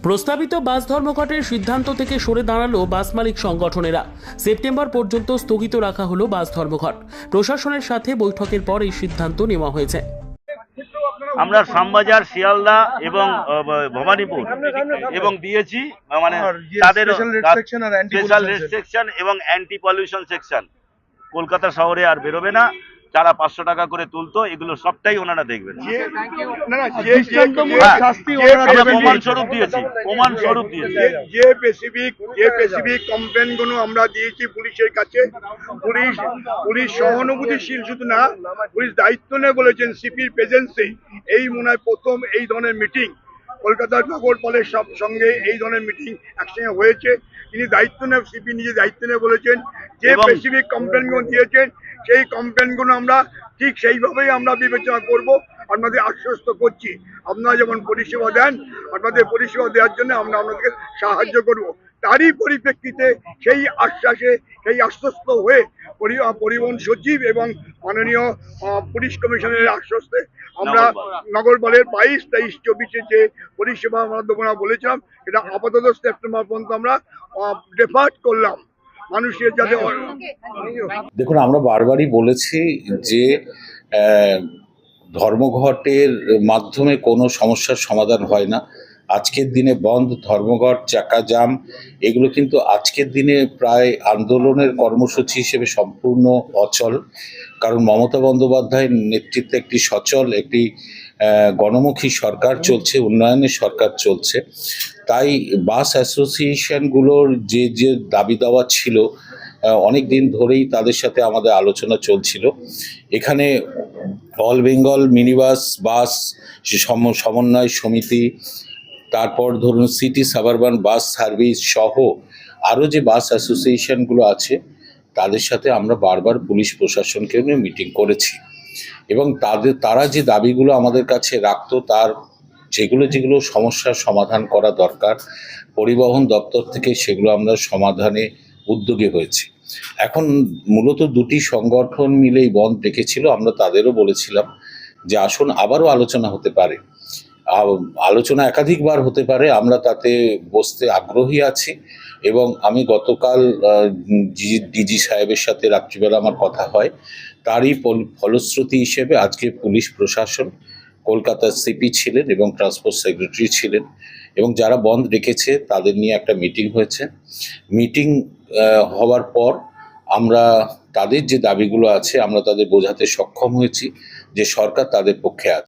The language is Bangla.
প্রস্তাবিত বাস ধর্মঘটের সিদ্ধান্ত থেকে সরে দাঁড়ালো বাস মালিক সংগঠনেরা। সেপ্টেম্বর পর্যন্ত স্থগিত রাখা হলো বাস ধর্মঘট। প্রশাসনের সাথে বৈঠকের পর এই সিদ্ধান্ত নেওয়া হয়েছে। আমরা শ্যামবাজার, শিয়ালদা এবং ভবানীপুর এবং দিয়েছি, মানে তাদের স্পেশাল রেস্ট্রিকশন এবং অ্যান্টি পলিউশন সেকশন কলকাতা শহরে আর বেরোবে না। যারা 500 টাকা করে তুলতো, এগুলো সবটাই ওনারা দেখবেন। প্রমাণস্বরূপ দিয়েছি। যে স্পেসিফিক কমপ্লেনগুলো আমরা দিয়েছি পুলিশের কাছে, পুলিশ সহানুভূতিশীল শুধু না, পুলিশ দায়িত্ব নিয়ে বলেছেন সিপির প্রেজেন্সে এই মনে হয় প্রথম এই ধরনের মিটিং কলকাতার নগরপালের সব সঙ্গে এই ধরনের মিটিং একসঙ্গে হয়েছে। তিনি দায়িত্ব নিয়ে, সিপি নিজে দায়িত্ব নিয়ে বলেছেন যে স্পেসিফিক কমপ্লেনগুলো দিয়েছেন সেই কমপ্লেনগুলো আমরা ঠিক সেইভাবেই আমরা বিবেচনা করব। আপনাদের আশ্বস্ত করছি, আপনারা যেমন পরিষেবা দেন, আপনাদের পরিষেবা দেওয়ার জন্য আমরা আপনাদেরকে সাহায্য করব। তারই পরিপ্রেক্ষিতে সেই আশ্বাসে, সেই আশ্বস্ত হয়ে পরিবহন সচিব এবং মাননীয় পুলিশ কমিশনারের আশ্বস্তে আমরা নগরপালের 22, 23, 24 যে পরিষেবা আমরা দেবো না বলেছিলাম, এটা আপাতত সেপ্টেম্বর পর্যন্ত আমরা ডেফার্ট করলাম মানুষের যাতে। দেখুন, আমরা বারবারই বলেছি যে ধর্মঘটের মাধ্যমে কোনো সমস্যার সমাধান হয় না। আজকের দিনে বন্ধ, ধর্মঘট, চাকা জাম, এগুলো কিন্তু আজকের দিনে প্রায় আন্দোলনের কর্মসূচি হিসেবে সম্পূর্ণ অচল। কারণ মমতা বন্দ্যোপাধ্যায়ের নেতৃত্বে একটি সচল, একটি গণমুখী সরকার চলছে, উন্নয়নের সরকার চলছে। তাই বাস অ্যাসোসিয়েশনগুলোর যে যে দাবি দাওয়া ছিল, অনেক দিন ধরেই তাদের সাথে আমাদের আলোচনা চলছিল। এখানে অল বেঙ্গল বাস সমন্বয় সমিতি, তারপর ধরুন সিটি সাবারবান বাস সার্ভিস সহ আরও যে বাস অ্যাসোসিয়েশনগুলো আছে, তাদের সাথে আমরা বারবার পুলিশ প্রশাসনকে নিয়ে মিটিং করেছি এবং তারা যে দাবিগুলো আমাদের কাছে রাখতো, তার যেগুলো সমস্যার সমাধান করা দরকার, পরিবহন দপ্তর থেকে সেগুলো আমরা সমাধানে উদ্যোগী হয়েছি। এখন মূলত দুটি সংগঠন মিলেই বন্ধ ডেকেছিল। আমরা তাদেরও বলেছিলাম যে আসুন, আবারও আলোচনা হতে পারে, আলোচনা একাধিকবার হতে পারে, আমরা তাতে বসতে আগ্রহী আছি। এবং আমি গতকাল ডিজি সাহেবের সাথে রাত্রিবেলা আমার কথা হয়, তারই ফলশ্রুতি হিসেবে আজকে পুলিশ প্রশাসন, কলকাতার সিপি ছিলেন এবং ট্রান্সপোর্ট সেক্রেটারি ছিলেন এবং যারা বন্ধ রেখেছে তাদের নিয়ে একটা মিটিং হয়েছে। মিটিং হওয়ার পর আমরা তাদের যে দাবিগুলো আছে আমরা তাদের বোঝাতে সক্ষম হয়েছি যে সরকার তাদের পক্ষে আছে।